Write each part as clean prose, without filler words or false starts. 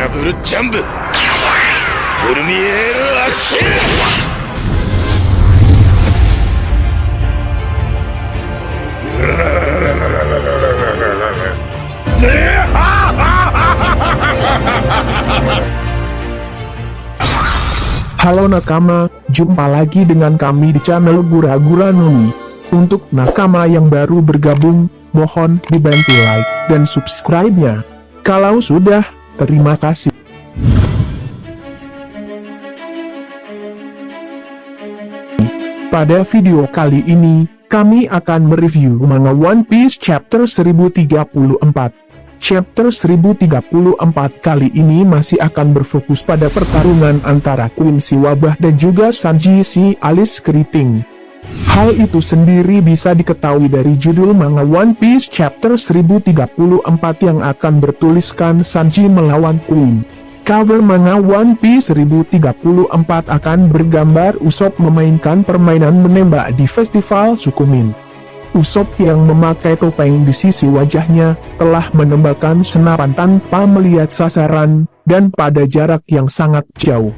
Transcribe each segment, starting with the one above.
ダブルジャンプトルミエールアッシュHalo nakama, jumpa lagi dengan kami di channel Gura-Gura Numi. Untuk nakama yang baru bergabung, mohon dibantu like dan subscribe-nya. Kalau sudah, terima kasih. Pada video kali ini, kami akan mereview manga One Piece Chapter 1034. Chapter 1034 kali ini masih akan berfokus pada pertarungan antara Queen si Wabah dan juga Sanji si Alis Keriting. Hal itu sendiri bisa diketahui dari judul manga One Piece Chapter 1034 yang akan bertuliskan Sanji melawan Queen. Cover manga One Piece 1034 akan bergambar Usopp memainkan permainan menembak di festival Sukumin. Usopp yang memakai topeng di sisi wajahnya, telah menembakkan senapan tanpa melihat sasaran, dan pada jarak yang sangat jauh.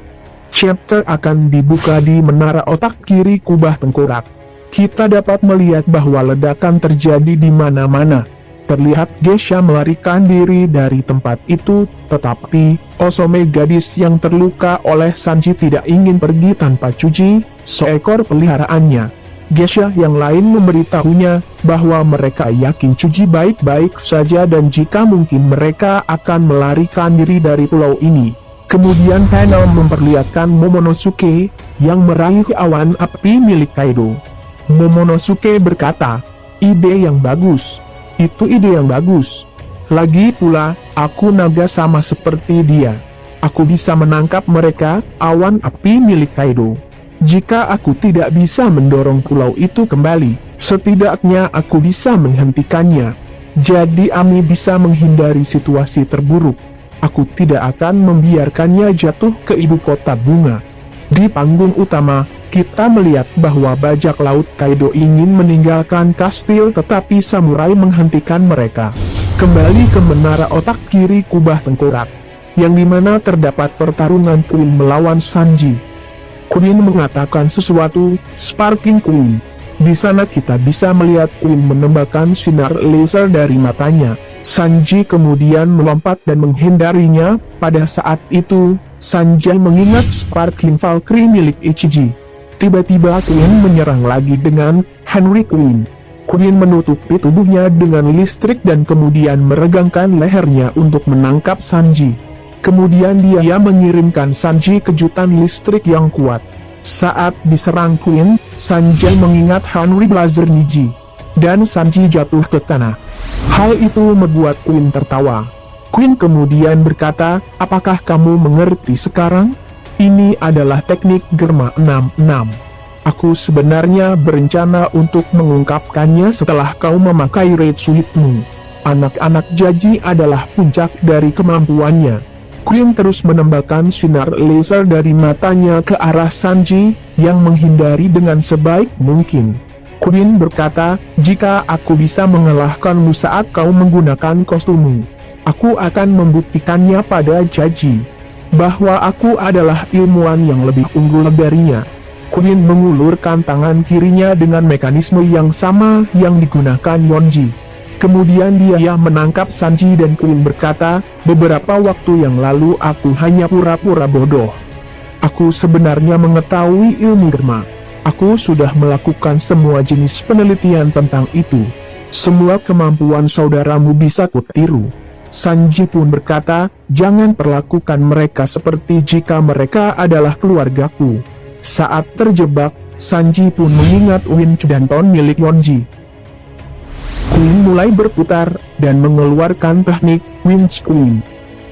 Chapter akan dibuka di menara otak kiri kubah tengkorak. Kita dapat melihat bahwa ledakan terjadi di mana-mana. Terlihat Geisha melarikan diri dari tempat itu, tetapi Osome gadis yang terluka oleh Sanji tidak ingin pergi tanpa cuci seekor peliharaannya. Geisha yang lain memberitahunya bahwa mereka yakin Chuji baik-baik saja dan jika mungkin mereka akan melarikan diri dari pulau ini. Kemudian panel memperlihatkan Momonosuke yang meraih awan api milik Kaido. Momonosuke berkata, "Ide yang bagus. Itu ide yang bagus. Lagi pula, aku naga sama seperti dia. Aku bisa menangkap mereka, awan api milik Kaido. Jika aku tidak bisa mendorong pulau itu kembali, setidaknya aku bisa menghentikannya. Jadi Ami bisa menghindari situasi terburuk. Aku tidak akan membiarkannya jatuh ke ibu kota bunga." Di panggung utama, kita melihat bahwa bajak laut Kaido ingin meninggalkan kastil tetapi samurai menghentikan mereka. Kembali ke menara otak kiri kubah tengkorak, yang dimana terdapat pertarungan Queen melawan Sanji. Queen mengatakan sesuatu, Sparking Queen. Di sana kita bisa melihat Queen menembakkan sinar laser dari matanya. Sanji kemudian melompat dan menghindarinya. Pada saat itu, Sanjay mengingat Sparking Valkyrie milik Ichiji. Tiba-tiba Queen menyerang lagi dengan Henry Queen. Queen menutupi tubuhnya dengan listrik dan kemudian meregangkan lehernya untuk menangkap Sanji. Kemudian dia mengirimkan Sanji kejutan listrik yang kuat. Saat diserang Queen, Sanjay mengingat Henry Blazer Niji, dan Sanji jatuh ke tanah. Hal itu membuat Queen tertawa. Queen kemudian berkata, "Apakah kamu mengerti sekarang? Ini adalah teknik Germa 66. Aku sebenarnya berencana untuk mengungkapkannya setelah kau memakai Red Suitmu. Anak-anak Jaji adalah puncak dari kemampuannya." Queen terus menembakkan sinar laser dari matanya ke arah Sanji, yang menghindari dengan sebaik mungkin. Queen berkata, "Jika aku bisa mengalahkanmu saat kau menggunakan kostummu, aku akan membuktikannya pada Jaji, bahwa aku adalah ilmuwan yang lebih unggul darinya." Queen mengulurkan tangan kirinya dengan mekanisme yang sama yang digunakan Yonji. Kemudian dia menangkap Sanji dan Queen berkata, "Beberapa waktu yang lalu aku hanya pura-pura bodoh. Aku sebenarnya mengetahui ilmu Germa. Aku sudah melakukan semua jenis penelitian tentang itu. Semua kemampuan saudaramu bisa kutiru." Sanji pun berkata, "Jangan perlakukan mereka seperti jika mereka adalah keluargaku." Saat terjebak, Sanji pun mengingat winch dan ton milik Yonji. Queen mulai berputar, dan mengeluarkan teknik Winch Queen.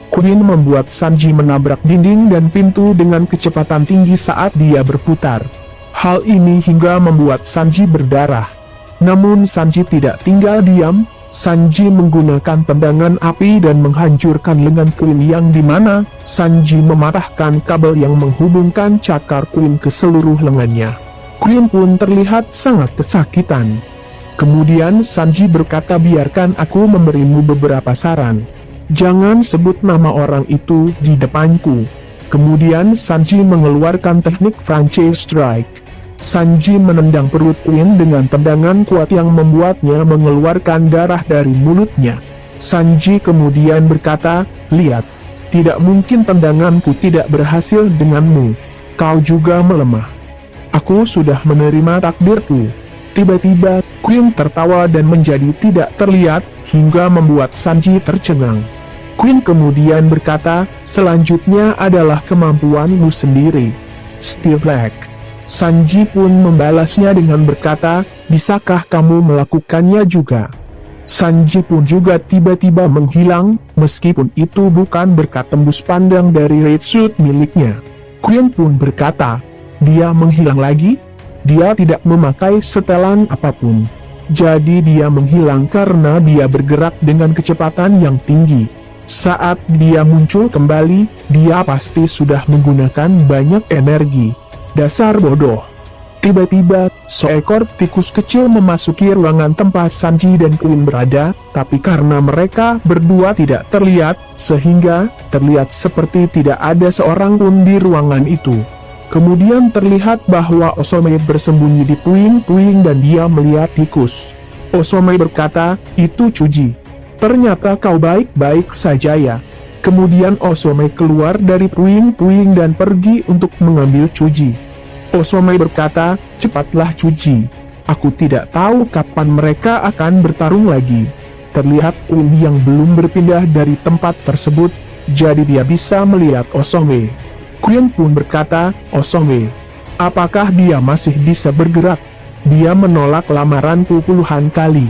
Queen membuat Sanji menabrak dinding dan pintu dengan kecepatan tinggi saat dia berputar. Hal ini hingga membuat Sanji berdarah. Namun Sanji tidak tinggal diam. Sanji menggunakan tendangan api dan menghancurkan lengan Queen yang dimana Sanji mematahkan kabel yang menghubungkan cakar Queen ke seluruh lengannya. Queen pun terlihat sangat kesakitan. Kemudian Sanji berkata, "Biarkan aku memberimu beberapa saran. Jangan sebut nama orang itu di depanku. Kemudian Sanji mengeluarkan teknik Franchise Strike. Sanji menendang perut Queen dengan tendangan kuat yang membuatnya mengeluarkan darah dari mulutnya. Sanji kemudian berkata, "Lihat, tidak mungkin tendanganku tidak berhasil denganmu. Kau juga melemah. Aku sudah menerima takdirku." Tiba-tiba, Queen tertawa dan menjadi tidak terlihat, hingga membuat Sanji tercengang. Queen kemudian berkata, "Selanjutnya adalah kemampuanmu sendiri, Steel Black." Sanji pun membalasnya dengan berkata, "Bisakah kamu melakukannya juga?" Sanji pun juga tiba-tiba menghilang, meskipun itu bukan berkat tembus pandang dari Red Suit miliknya. Queen pun berkata, "Dia menghilang lagi? Dia tidak memakai setelan apapun. Jadi dia menghilang karena dia bergerak dengan kecepatan yang tinggi. Saat dia muncul kembali, dia pasti sudah menggunakan banyak energi. Dasar bodoh." Tiba-tiba, seekor tikus kecil memasuki ruangan tempat Sanji dan Queen berada, tapi karena mereka berdua tidak terlihat, sehingga terlihat seperti tidak ada seorang pun di ruangan itu. Kemudian terlihat bahwa Osome bersembunyi di puing-puing dan dia melihat tikus. Osome berkata, "Itu Chuji. Ternyata kau baik-baik saja ya." Kemudian Osome keluar dari puing-puing dan pergi untuk mengambil Chuji. Osome berkata, "Cepatlah Chuji. Aku tidak tahu kapan mereka akan bertarung lagi." Terlihat Queen yang belum berpindah dari tempat tersebut, jadi dia bisa melihat Osome. Queen pun berkata, "Osome, apakah dia masih bisa bergerak? Dia menolak lamaranku puluhan kali.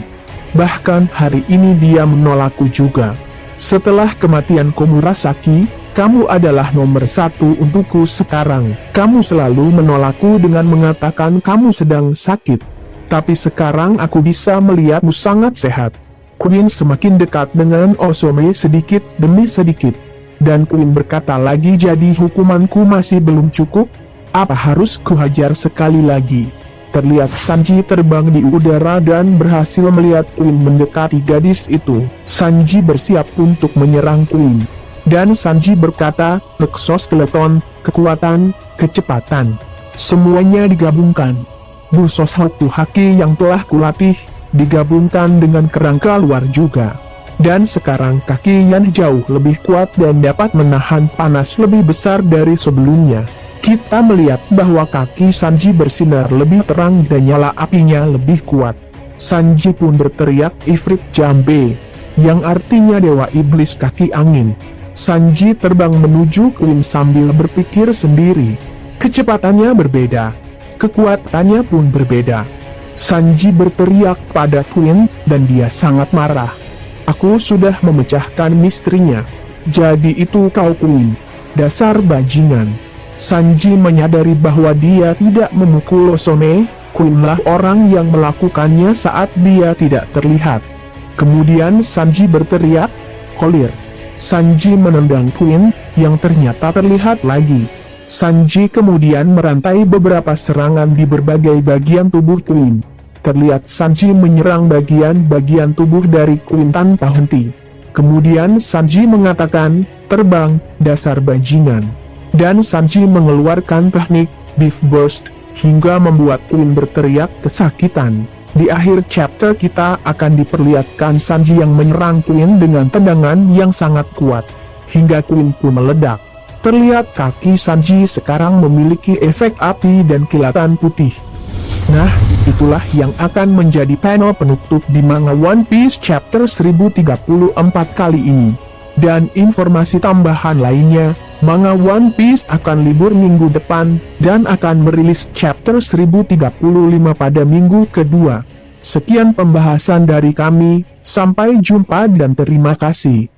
Bahkan hari ini dia menolakku juga. Setelah kematian Komurasaki, kamu adalah nomor satu untukku sekarang. Kamu selalu menolakku dengan mengatakan kamu sedang sakit. Tapi sekarang aku bisa melihatmu sangat sehat." Queen semakin dekat dengan Osome sedikit demi sedikit. Dan Queen berkata lagi, "Jadi hukumanku masih belum cukup? Apa harus kuhajar sekali lagi?" Terlihat Sanji terbang di udara dan berhasil melihat Queen mendekati gadis itu. Sanji bersiap untuk menyerang Queen. Dan Sanji berkata, "Exoskeleton, kekuatan, kecepatan. Semuanya digabungkan. Busos Haku Haki yang telah kulatih, digabungkan dengan kerangka luar juga. Dan sekarang kaki Yan jauh lebih kuat dan dapat menahan panas lebih besar dari sebelumnya." Kita melihat bahwa kaki Sanji bersinar lebih terang dan nyala apinya lebih kuat. Sanji pun berteriak Ifrit Jambe, yang artinya Dewa Iblis Kaki Angin. Sanji terbang menuju Queen sambil berpikir sendiri. Kecepatannya berbeda, kekuatannya pun berbeda. Sanji berteriak pada Queen, dan dia sangat marah. "Aku sudah memecahkan misterinya. Jadi itu kau Queen. Dasar bajingan." Sanji menyadari bahwa dia tidak memukul Osome, Queenlah orang yang melakukannya saat dia tidak terlihat. Kemudian Sanji berteriak, "Kolir." Sanji menendang Queen, yang ternyata terlihat lagi. Sanji kemudian merantai beberapa serangan di berbagai bagian tubuh Queen. Terlihat Sanji menyerang bagian-bagian tubuh dari Queen tanpa henti. Kemudian Sanji mengatakan, "Terbang, dasar bajingan." Dan Sanji mengeluarkan teknik Beef Burst, hingga membuat Queen berteriak kesakitan. Di akhir chapter kita akan diperlihatkan Sanji yang menyerang Queen dengan tendangan yang sangat kuat, hingga Queen pun meledak. Terlihat kaki Sanji sekarang memiliki efek api dan kilatan putih. Nah, itulah yang akan menjadi panel penutup di manga One Piece chapter 1034 kali ini. Dan informasi tambahan lainnya, manga One Piece akan libur minggu depan, dan akan merilis chapter 1035 pada minggu kedua. Sekian pembahasan dari kami, sampai jumpa dan terima kasih.